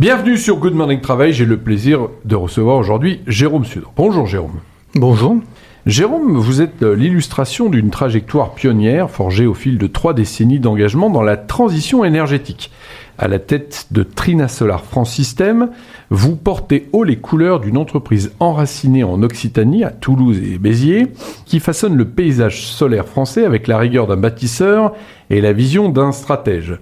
Bienvenue sur Good Morning Travail, j'ai le plaisir de recevoir aujourd'hui Jérôme Sudre. Bonjour Jérôme. Bonjour. Jérôme, vous êtes l'illustration d'une trajectoire pionnière forgée au fil de 3 décennies d'engagement dans la transition énergétique. À la tête de Trina Solar France System, vous portez haut les couleurs d'une entreprise enracinée en Occitanie, à Toulouse et Béziers, qui façonne le paysage solaire français avec la rigueur d'un bâtisseur et la vision d'un stratège.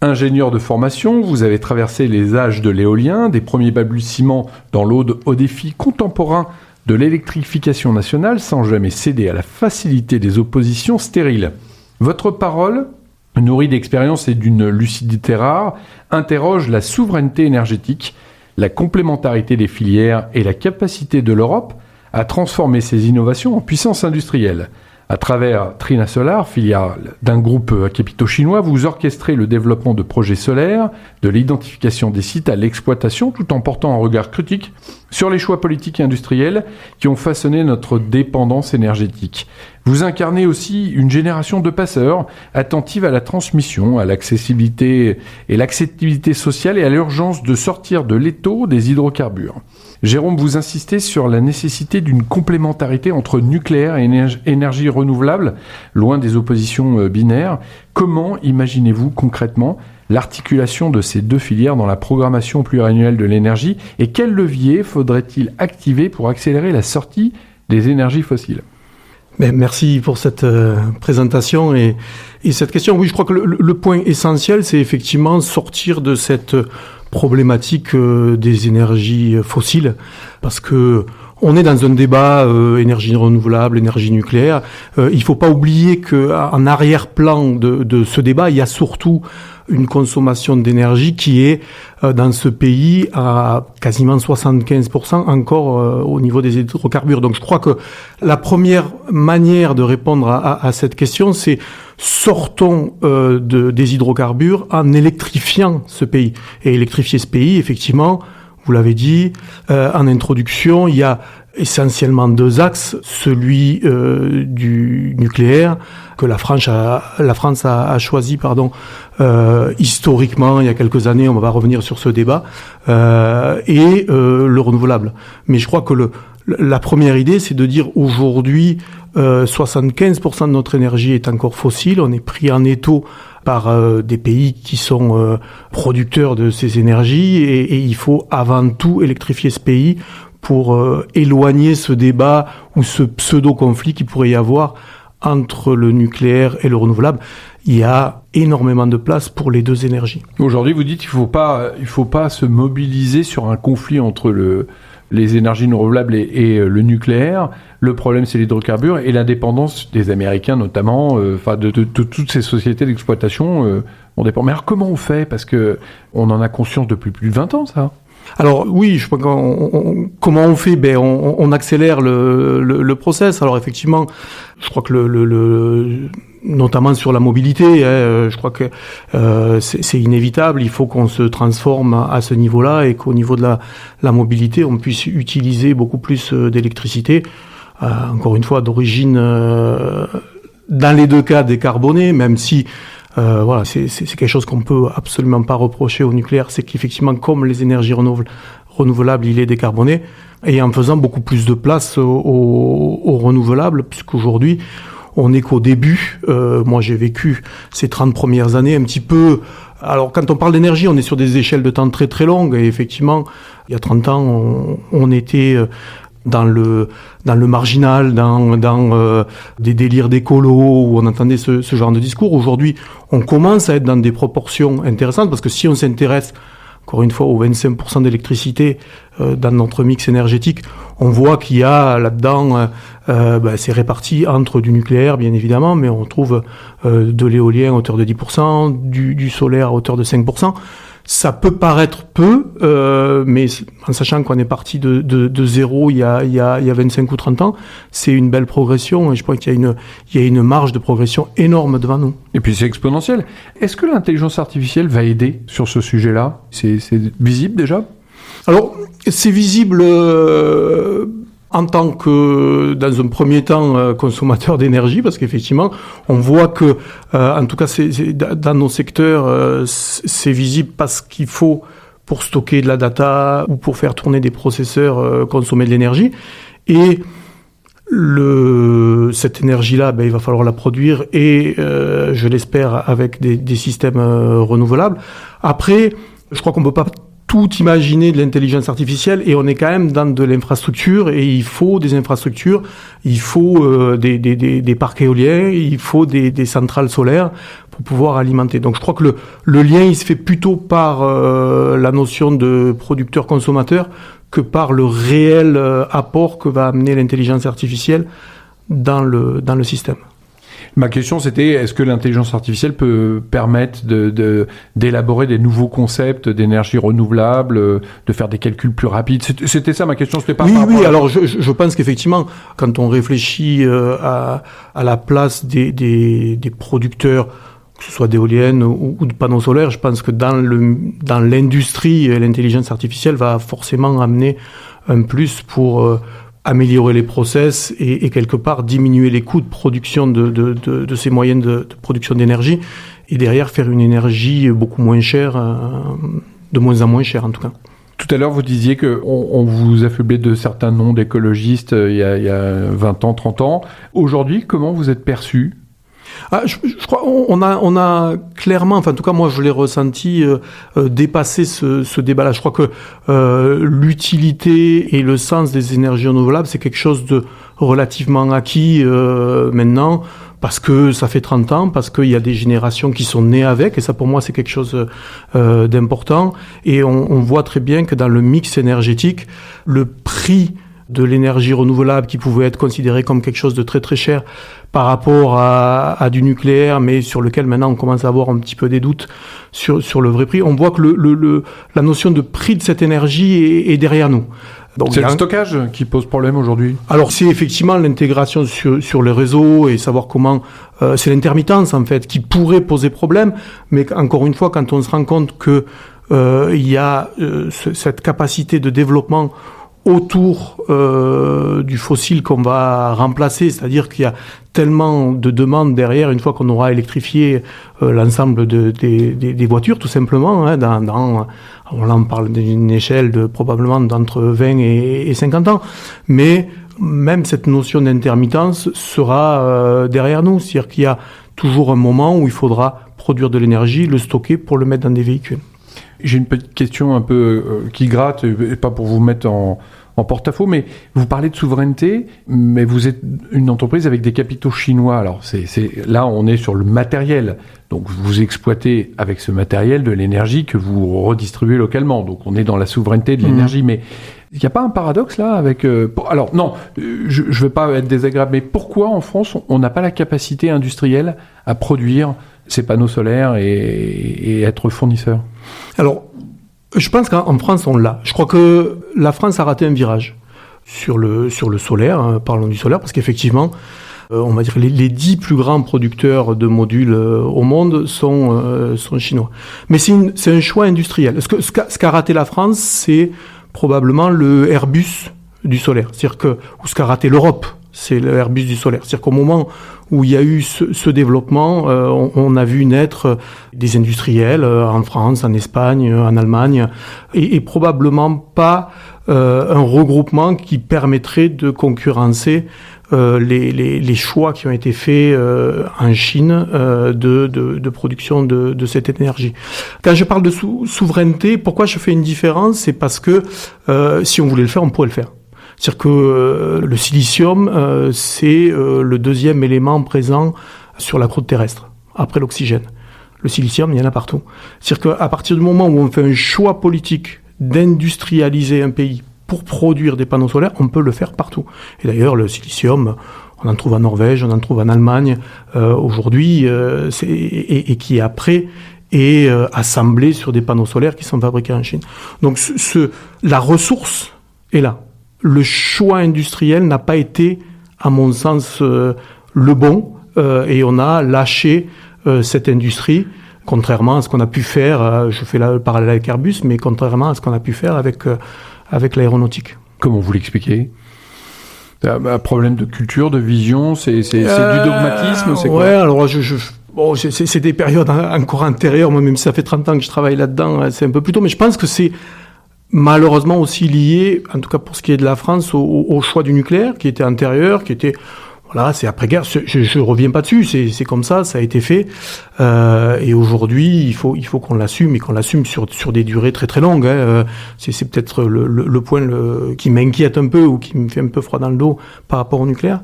Ingénieur de formation, vous avez traversé les âges de l'éolien, des premiers balbutiements dans l'aude aux défis contemporains de l'électrification nationale sans jamais céder à la facilité des oppositions stériles. Votre parole, nourrie d'expérience et d'une lucidité rare, interroge la souveraineté énergétique, la complémentarité des filières et la capacité de l'Europe à transformer ses innovations en puissance industrielle. À travers Trina Solar, filiale d'un groupe à capitaux chinois, vous orchestrez le développement de projets solaires, de l'identification des sites à l'exploitation, tout en portant un regard critique sur les choix politiques et industriels qui ont façonné notre dépendance énergétique. Vous incarnez aussi une génération de passeurs attentive à la transmission, à l'accessibilité et l'acceptabilité sociale et à l'urgence de sortir de l'étau des hydrocarbures. Jérôme, vous insistez sur la nécessité d'une complémentarité entre nucléaire et énergie renouvelable, loin des oppositions binaires. Comment imaginez-vous concrètement l'articulation de ces deux filières dans la programmation pluriannuelle de l'énergie et quel levier faudrait-il activer pour accélérer la sortie des énergies fossiles ? Merci pour cette présentation et cette question. Oui, je crois que le point essentiel, c'est effectivement sortir de cette problématique des énergies fossiles, parce que on est dans un débat énergie renouvelable, énergie nucléaire. Il faut pas oublier qu'en arrière-plan de ce débat, il y a surtout une consommation d'énergie qui est dans ce pays à quasiment 75% encore au niveau des hydrocarbures. Donc je crois que la première manière de répondre à cette question, c'est sortons des hydrocarbures en électrifiant ce pays. Et électrifier ce pays, effectivement, vous l'avez dit, en introduction, il y a essentiellement 2 axes, celui du nucléaire que la France a choisi historiquement il y a quelques années, on va pas revenir sur ce débat, et le renouvelable. Mais je crois que la première idée, c'est de dire aujourd'hui 75% de notre énergie est encore fossile, on est pris en étau par des pays qui sont producteurs de ces énergies et il faut avant tout électrifier ce pays pour éloigner ce débat ou ce pseudo-conflit qu'il pourrait y avoir entre le nucléaire et le renouvelable. Il y a énormément de place pour les deux énergies. Aujourd'hui, vous dites qu'il ne faut pas se mobiliser sur un conflit entre les énergies renouvelables et le nucléaire. Le problème, c'est l'hydrocarbure et l'indépendance des Américains, notamment, de toutes ces sociétés d'exploitation. On dépend. Mais alors, comment on fait ? Parce que on en a conscience depuis plus de 20 ans, ça. Alors oui, je crois comment on fait ? On accélère le process. Alors effectivement, je crois que notamment sur la mobilité, je crois que c'est inévitable. Il faut qu'on se transforme à ce niveau-là et qu'au niveau de la mobilité, on puisse utiliser beaucoup plus d'électricité. Encore une fois, d'origine, dans les 2 cas, décarbonée, même si c'est quelque chose qu'on peut absolument pas reprocher au nucléaire, c'est qu'effectivement, comme les énergies renouvelables, il est décarboné, et en faisant beaucoup plus de place aux renouvelables, puisqu'aujourd'hui, on n'est qu'au début. Moi, j'ai vécu ces 30 premières années un petit peu. Alors, quand on parle d'énergie, on est sur des échelles de temps très très longues, et effectivement, il y a 30 ans, on était dans le marginal, dans des délires d'écolo où on entendait ce genre de discours. Aujourd'hui, on commence à être dans des proportions intéressantes parce que si on s'intéresse, encore une fois, aux 25% d'électricité dans notre mix énergétique, on voit qu'il y a là-dedans, c'est réparti entre du nucléaire, bien évidemment, mais on trouve de l'éolien à hauteur de 10%, du solaire à hauteur de 5%. Ça peut paraître peu, mais en sachant qu'on est parti de zéro il y a 25 ou 30 ans, c'est une belle progression et je crois qu'il y a une marge de progression énorme devant nous. Et puis c'est exponentiel. Est-ce que l'intelligence artificielle va aider sur ce sujet-là ? C'est visible déjà ? Alors, c'est visible en tant que, dans un premier temps, consommateur d'énergie, parce qu'effectivement, on voit que, en tout cas, dans nos secteurs, c'est visible parce qu'il faut pour stocker de la data ou pour faire tourner des processeurs consommer de l'énergie. Et cette énergie-là, il va falloir la produire et, je l'espère, avec des systèmes renouvelables. Après, je crois qu'on ne peut pas tout imaginer de l'intelligence artificielle et on est quand même dans de l'infrastructure et il faut des infrastructures, il faut des parcs éoliens, il faut des centrales solaires pour pouvoir alimenter. Donc je crois que le lien il se fait plutôt par la notion de producteur-consommateur que par le réel apport que va amener l'intelligence artificielle dans le système. Ma question, c'était, est-ce que l'intelligence artificielle peut permettre d'élaborer des nouveaux concepts d'énergie renouvelable, de faire des calculs plus rapides? C'était ça ma question, c'était pas... Oui, alors je pense qu'effectivement, quand on réfléchit à la place des producteurs, que ce soit d'éoliennes ou de panneaux solaires, je pense que dans l'industrie, l'intelligence artificielle va forcément amener un plus pour... améliorer les process et quelque part diminuer les coûts de production de ces moyens de production d'énergie et derrière faire une énergie beaucoup moins chère, de moins en moins chère en tout cas. Tout à l'heure, vous disiez qu'on vous affublait de certains noms d'écologistes il y a 20 ans, 30 ans. Aujourd'hui, comment vous êtes perçu ? Je crois on a clairement, enfin en tout cas moi je l'ai ressenti, dépasser ce débat-là. Je crois que l'utilité et le sens des énergies renouvelables c'est quelque chose de relativement acquis maintenant parce que ça fait 30 ans, parce qu'il y a des générations qui sont nées avec et ça pour moi c'est quelque chose d'important et on voit très bien que dans le mix énergétique le prix de l'énergie renouvelable qui pouvait être considéré comme quelque chose de très très cher par rapport à du nucléaire, mais sur lequel maintenant on commence à avoir un petit peu des doutes sur le vrai prix. On voit que la notion de prix de cette énergie est derrière nous. Donc, c'est le stockage qui pose problème aujourd'hui. Alors c'est effectivement l'intégration sur les réseaux et savoir comment... c'est l'intermittence en fait qui pourrait poser problème, mais encore une fois quand on se rend compte que il y a cette capacité de développement autour du fossile qu'on va remplacer, c'est-à-dire qu'il y a tellement de demandes derrière une fois qu'on aura électrifié l'ensemble des voitures tout simplement, hein, on en parle d'une échelle de probablement d'entre 20 et 50 ans, mais même cette notion d'intermittence sera derrière nous, c'est-à-dire qu'il y a toujours un moment où il faudra produire de l'énergie, le stocker pour le mettre dans des véhicules. J'ai une petite question un peu qui gratte, et pas pour vous mettre en porte-à-faux, mais vous parlez de souveraineté, mais vous êtes une entreprise avec des capitaux chinois. Alors là, on est sur le matériel. Donc vous exploitez avec ce matériel de l'énergie que vous redistribuez localement. Donc on est dans la souveraineté de l'énergie. Mais il n'y a pas un paradoxe là avec... alors non, je ne veux pas être désagréable, mais pourquoi en France, on n'a pas la capacité industrielle à produire ces panneaux solaires et être fournisseur? Alors, je pense qu'en France, on l'a. Je crois que la France a raté un virage sur le solaire, hein, parlons du solaire, parce qu'effectivement, on va dire les 10 plus grands producteurs de modules au monde sont chinois. Mais c'est un choix industriel. Ce qu'a raté la France, c'est probablement le Airbus du solaire. C'est-à-dire ou ce qu'a raté l'Europe, c'est le Airbus du solaire. C'est-à-dire qu'au moment où il y a eu ce développement, on a vu naître des industriels en France, en Espagne, en Allemagne, et probablement pas un regroupement qui permettrait de concurrencer les choix qui ont été faits en Chine de production de cette énergie. Quand je parle de souveraineté, pourquoi je fais une différence? C'est parce que si on voulait le faire, on pourrait le faire. C'est-à-dire que le silicium, c'est le deuxième élément présent sur la croûte terrestre, après l'oxygène. Le silicium, il y en a partout. C'est-à-dire qu'à partir du moment où on fait un choix politique d'industrialiser un pays pour produire des panneaux solaires, on peut le faire partout. Et d'ailleurs, le silicium, on en trouve en Norvège, on en trouve en Allemagne aujourd'hui, et qui après est assemblé sur des panneaux solaires qui sont fabriqués en Chine. Donc la ressource est là. Le choix industriel n'a pas été, à mon sens, le bon, et on a lâché cette industrie, contrairement à ce qu'on a pu faire, je fais le parallèle avec Airbus, mais contrairement à ce qu'on a pu faire avec l'aéronautique. Comment vous l'expliquez ? Un problème de culture, de vision, c'est du dogmatisme, c'est quoi ? Ouais, alors Bon, c'est des périodes encore antérieures, moi, même si ça fait 30 ans que je travaille là-dedans, c'est un peu plus tôt, mais je pense que c'est malheureusement aussi lié, en tout cas pour ce qui est de la France, au choix du nucléaire, qui était antérieur, qui était... Voilà, c'est après-guerre. Je reviens pas dessus. C'est comme ça a été fait. Et aujourd'hui, il faut qu'on l'assume et qu'on l'assume sur des durées très très longues. Hein. C'est peut-être le point qui m'inquiète un peu ou qui me fait un peu froid dans le dos par rapport au nucléaire.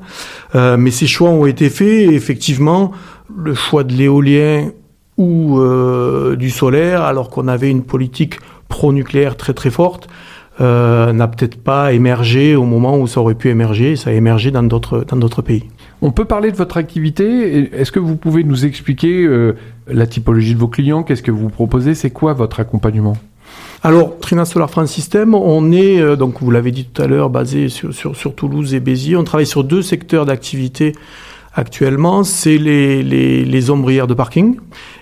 Mais ces choix ont été faits. Et effectivement, le choix de l'éolien ou du solaire, alors qu'on avait une politique pro-nucléaire très très forte, n'a peut-être pas émergé au moment où ça aurait pu émerger. Ça a émergé dans d'autres pays. On peut parler de votre activité. Est-ce que vous pouvez nous expliquer la typologie de vos clients? Qu'est-ce que vous proposez? C'est quoi votre accompagnement? Alors, Trina Solar France System, on est, donc vous l'avez dit tout à l'heure, basé sur Toulouse et Béziers. On travaille sur 2 secteurs d'activité actuellement. C'est les ombrières de parking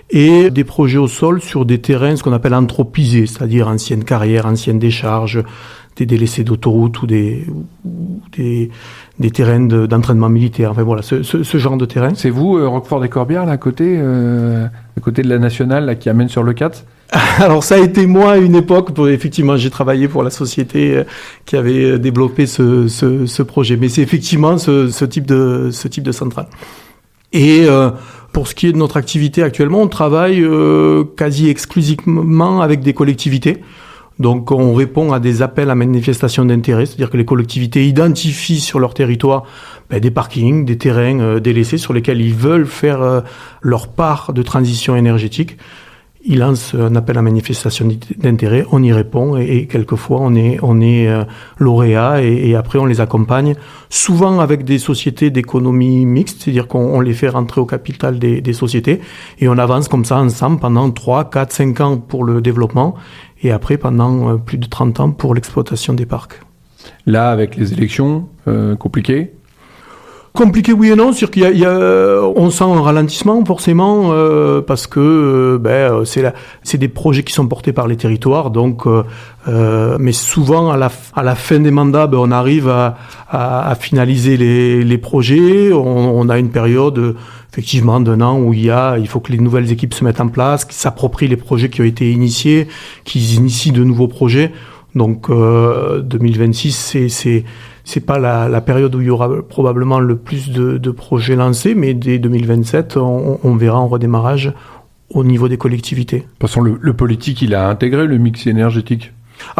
et des projets au sol sur des terrains, ce qu'on appelle anthropisés, c'est-à-dire anciennes carrières, anciennes décharges, des délaissés d'autoroute ou des terrains d'entraînement militaire. Enfin voilà, ce genre de terrain. C'est vous, Roquefort-des-Corbières, là, à côté de la Nationale, là, qui amène sur le 4? Alors ça a été moi à une époque, effectivement j'ai travaillé pour la société qui avait développé ce projet, mais c'est effectivement ce type de centrale. Et pour ce qui est de notre activité actuellement, on travaille quasi exclusivement avec des collectivités. Donc on répond à des appels à manifestation d'intérêt, c'est-à-dire que les collectivités identifient sur leur territoire des parkings, des terrains délaissés sur lesquels ils veulent faire leur part de transition énergétique. Ils lancent un appel à manifestation d'intérêt, on y répond et quelquefois on est lauréat et après on les accompagne, souvent avec des sociétés d'économie mixte, c'est-à-dire qu'on les fait rentrer au capital des sociétés et on avance comme ça ensemble pendant 3, 4, 5 ans pour le développement et après pendant plus de 30 ans pour l'exploitation des parcs. Là, avec les élections, compliqué? Compliqué oui et non, c'est-à-dire on sent un ralentissement forcément parce que c'est des projets qui sont portés par les territoires, donc mais souvent à la fin des mandats, on arrive à finaliser les projets. On a une période effectivement d'1 an où il faut que les nouvelles équipes se mettent en place, qu'ils s'approprient les projets qui ont été initiés, qu'ils initient de nouveaux projets. Donc 2026, c'est pas la période où il y aura probablement le plus de projets lancés, mais dès 2027, on verra un redémarrage au niveau des collectivités. De toute façon, le politique, il a intégré le mix énergétique.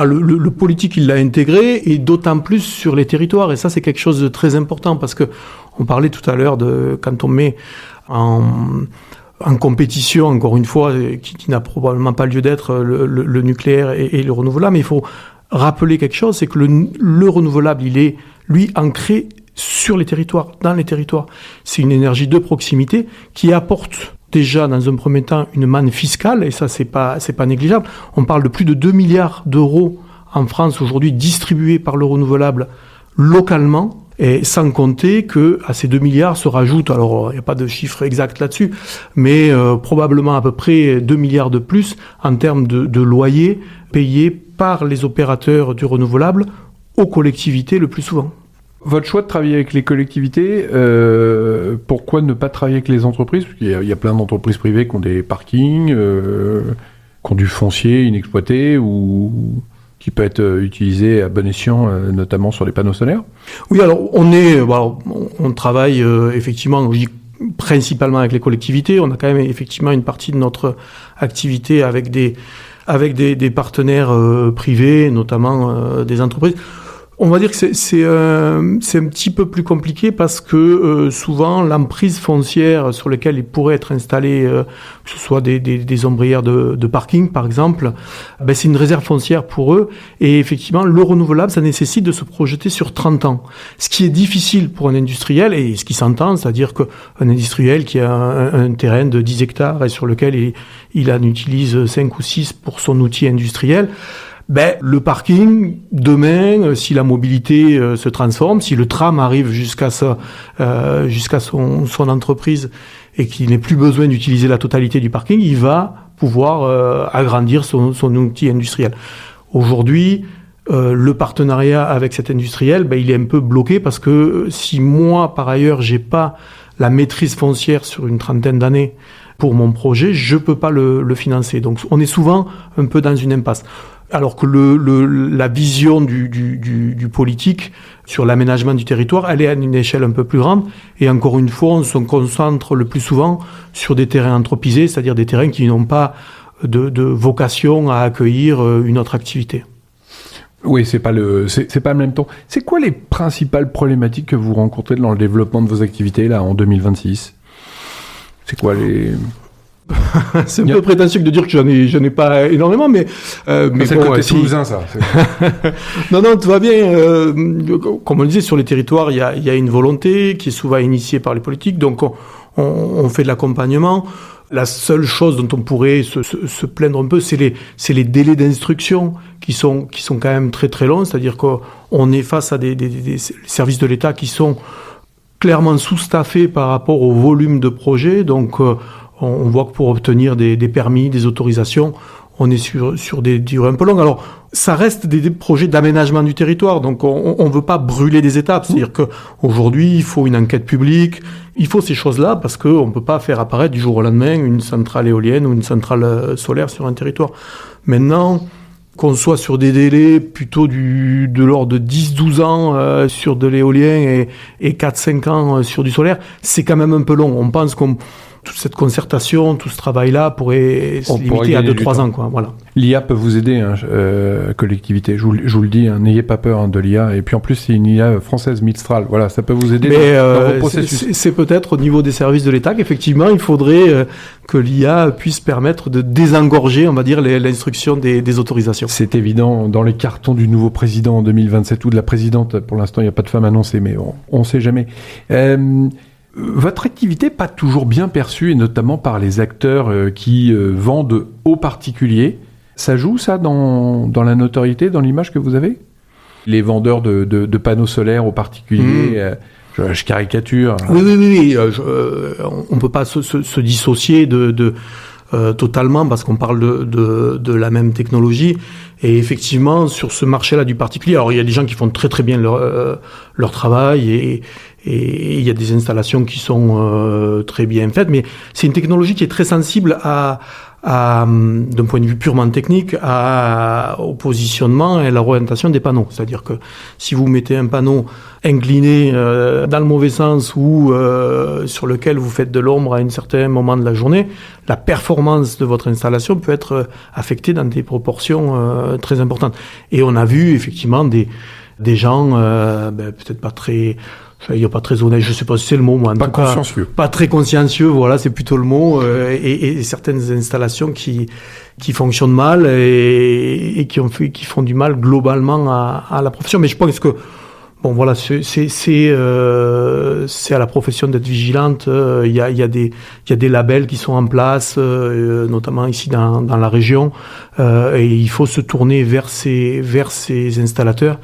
Le politique, il l'a intégré, et d'autant plus sur les territoires. Et ça, c'est quelque chose de très important, parce que on parlait tout à l'heure de quand on met en compétition, encore une fois, qui n'a probablement pas lieu d'être, le nucléaire et le renouvelable. Mais il faut rappeler quelque chose, c'est que le renouvelable, il est, lui, ancré sur les territoires, dans les territoires. C'est une énergie de proximité qui apporte déjà, dans un premier temps, une manne fiscale, et ça, c'est pas négligeable. On parle de plus de 2 milliards d'euros en France aujourd'hui distribués par le renouvelable localement. Et sans compter que à ces 2 milliards se rajoutent, alors il n'y a pas de chiffre exact là-dessus, mais probablement à peu près 2 milliards de plus en termes de loyers payés par les opérateurs du renouvelable aux collectivités le plus souvent. Votre choix de travailler avec les collectivités, pourquoi ne pas travailler avec les entreprises? Parce qu'il y a plein d'entreprises privées qui ont des parkings, qui ont du foncier inexploité ou qui peut être utilisé à bon escient, notamment sur les panneaux solaires. Oui, alors on travaille effectivement principalement avec les collectivités. On a quand même effectivement une partie de notre activité avec des partenaires privés, notamment des entreprises. On va dire que c'est un petit peu plus compliqué parce que souvent l'emprise foncière sur laquelle il pourrait être installé, que ce soit des ombrières de parking par exemple, c'est une réserve foncière pour eux. Et effectivement, le renouvelable, ça nécessite de se projeter sur 30 ans. Ce qui est difficile pour un industriel, et ce qui s'entend, c'est-à-dire qu'un industriel qui a un terrain de 10 hectares et sur lequel il en utilise 5 ou 6 pour son outil industriel, le parking, demain, si la mobilité se transforme, si le tram arrive jusqu'à son entreprise et qu'il n'ait plus besoin d'utiliser la totalité du parking, il va pouvoir agrandir son outil industriel. Aujourd'hui, le partenariat avec cet industriel, il est un peu bloqué parce que si moi, par ailleurs, j'ai pas la maîtrise foncière sur une trentaine d'années pour mon projet, je peux pas le financer. Donc on est souvent un peu dans une impasse. Alors que la vision du politique sur l'aménagement du territoire, elle est à une échelle un peu plus grande. Et encore une fois, on se concentre le plus souvent sur des terrains anthropisés, c'est-à-dire des terrains qui n'ont pas de vocation à accueillir une autre activité. Oui, c'est pas le même ton. C'est quoi les principales problématiques que vous rencontrez dans le développement de vos activités là en 2026 ? C'est quoi les... C'est un peu prétentieux de dire que j'en ai pas énormément, mais c'est bon, le côté toulousain, ça. Non, tout va bien. Comme on le disait, sur les territoires, il y a une volonté qui est souvent initiée par les politiques, donc on fait de l'accompagnement. La seule chose dont on pourrait se plaindre un peu, c'est les délais d'instruction qui sont quand même très très longs. C'est-à-dire qu'on est face à des services de l'État qui sont clairement sous-staffés par rapport au volume de projets. Donc on voit que pour obtenir des permis, des autorisations, on est sur des durées un peu longues. Alors, ça reste des projets d'aménagement du territoire, donc on ne veut pas brûler des étapes. C'est-à-dire qu'aujourd'hui, il faut une enquête publique, il faut ces choses-là, parce qu'on ne peut pas faire apparaître du jour au lendemain une centrale éolienne ou une centrale solaire sur un territoire. Maintenant, qu'on soit sur des délais plutôt de l'ordre de 10-12 ans sur de l'éolien et 4-5 ans sur du solaire, c'est quand même un peu long. On pense toute cette concertation, tout ce travail-là pourrait se limiter à 2-3 ans, quoi. Voilà. L'IA peut vous aider, collectivité. Je vous le dis, n'ayez pas peur de l'IA. Et puis en plus, c'est une IA française Mistral. Voilà, ça peut vous aider dans vos processus. C'est peut-être au niveau des services de l'État qu'effectivement, il faudrait que l'IA puisse permettre de désengorger, on va dire, l'instruction des autorisations. C'est évident dans les cartons du nouveau président en 2027 ou de la présidente. Pour l'instant, il n'y a pas de femme annoncée, mais on ne sait jamais. Votre activité pas toujours bien perçue, et notamment par les acteurs qui vendent aux particuliers. Ça joue, ça, dans la notoriété, dans l'image que vous avez ? Les vendeurs de panneaux solaires aux particuliers, je caricature. Oui. On ne peut pas se dissocier totalement parce qu'on parle de la même technologie. Et effectivement, sur ce marché-là du particulier, alors il y a des gens qui font très très bien leur travail et il y a des installations qui sont très bien faites, mais c'est une technologie qui est très sensible d'un point de vue purement technique, au positionnement et à l'orientation des panneaux. C'est-à-dire que si vous mettez un panneau incliné dans le mauvais sens ou sur lequel vous faites de l'ombre à un certain moment de la journée, la performance de votre installation peut être affectée dans des proportions très importantes. Et on a vu effectivement des gens peut-être pas très... Il n'y a pas très honnête, je ne sais pas si c'est le mot, moi. Pas consciencieux. Pas très consciencieux, voilà, c'est plutôt le mot. Et certaines installations qui fonctionnent mal et qui font du mal globalement à la profession. Mais je pense que, bon, voilà, c'est à la profession d'être vigilante. Il y a des labels qui sont en place, notamment ici dans la région. Et il faut se tourner vers ces installateurs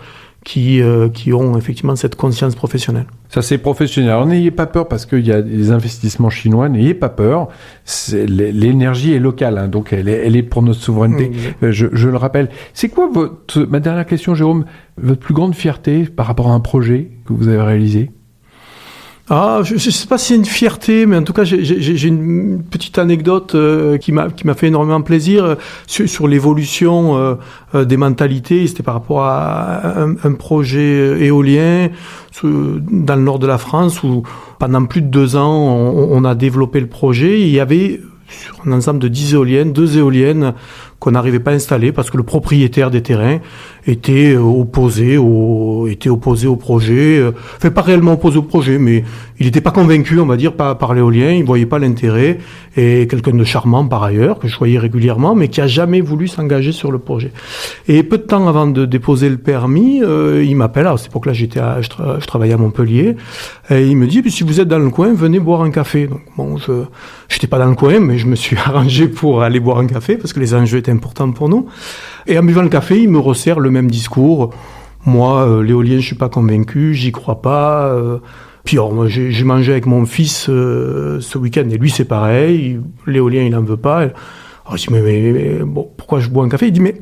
qui ont effectivement cette conscience professionnelle. Ça, c'est professionnel. Alors, n'ayez pas peur parce qu'il y a des investissements chinois. N'ayez pas peur. L'énergie est locale, hein, donc elle est pour notre souveraineté. Je le rappelle. C'est quoi ma dernière question, Jérôme, votre plus grande fierté par rapport à un projet que vous avez réalisé ? Je ne sais pas si c'est une fierté, mais en tout cas, j'ai une petite anecdote qui m'a fait énormément plaisir sur l'évolution des mentalités. C'était par rapport à un projet éolien dans le nord de la France où pendant plus de 2 ans, on a développé le projet. Il y avait sur un ensemble de 10 éoliennes, 2 éoliennes qu'on n'arrivait pas à installer parce que le propriétaire des terrains était opposé au projet. Enfin, pas réellement opposé au projet, mais il n'était pas convaincu, on va dire, par l'éolien. Il voyait pas l'intérêt. Et quelqu'un de charmant, par ailleurs, que je voyais régulièrement, mais qui a jamais voulu s'engager sur le projet. Et peu de temps avant de déposer le permis, il m'appelle. À cette époque-là, je travaillais à Montpellier. Et il me dit, si vous êtes dans le coin, venez boire un café. Donc, bon, j'étais pas dans le coin, mais je me suis arrangé pour aller boire un café parce que les enjeux étaient importants pour nous. Et en buvant le café, il me resserre le même discours. Moi, l'éolien, je suis pas convaincu, j'y crois pas. Puis alors, moi, j'ai mangé avec mon fils ce week-end, et lui, c'est pareil. L'éolien, il en veut pas. Alors, je dis, mais bon, pourquoi je bois un café ? Il dit, mais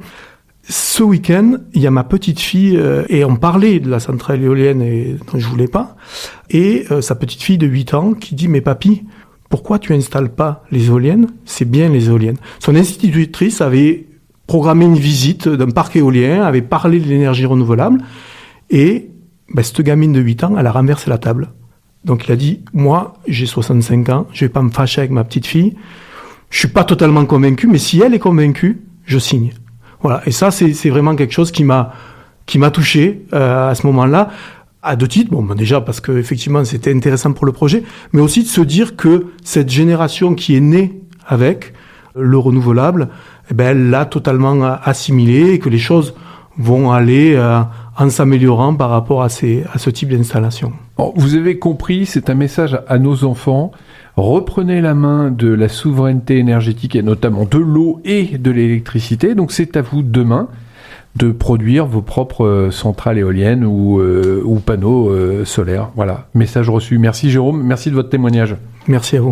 Ce week-end, il y a ma petite fille, et on parlait de la centrale éolienne et dont je voulais pas, et sa petite fille de 8 ans qui dit « Mais papy, pourquoi tu installes pas les éoliennes ? C'est bien les éoliennes. » Son institutrice avait programmé une visite d'un parc éolien, avait parlé de l'énergie renouvelable, et cette gamine de 8 ans, elle a renversé la table. Donc il a dit « Moi, j'ai 65 ans, je vais pas me fâcher avec ma petite fille, je suis pas totalement convaincu, mais si elle est convaincue, je signe. » Voilà, et ça, c'est vraiment quelque chose qui m'a touché à ce moment-là, à deux titres. Bon, déjà parce que effectivement, c'était intéressant pour le projet, mais aussi de se dire que cette génération qui est née avec le renouvelable, elle l'a totalement assimilé et que les choses vont aller en s'améliorant par rapport à ce type d'installation. Alors, vous avez compris, c'est un message à nos enfants. Reprenez la main de la souveraineté énergétique et notamment de l'eau et de l'électricité. Donc c'est à vous demain de produire vos propres centrales éoliennes ou panneaux solaires. Voilà, message reçu. Merci Jérôme, merci de votre témoignage. Merci à vous.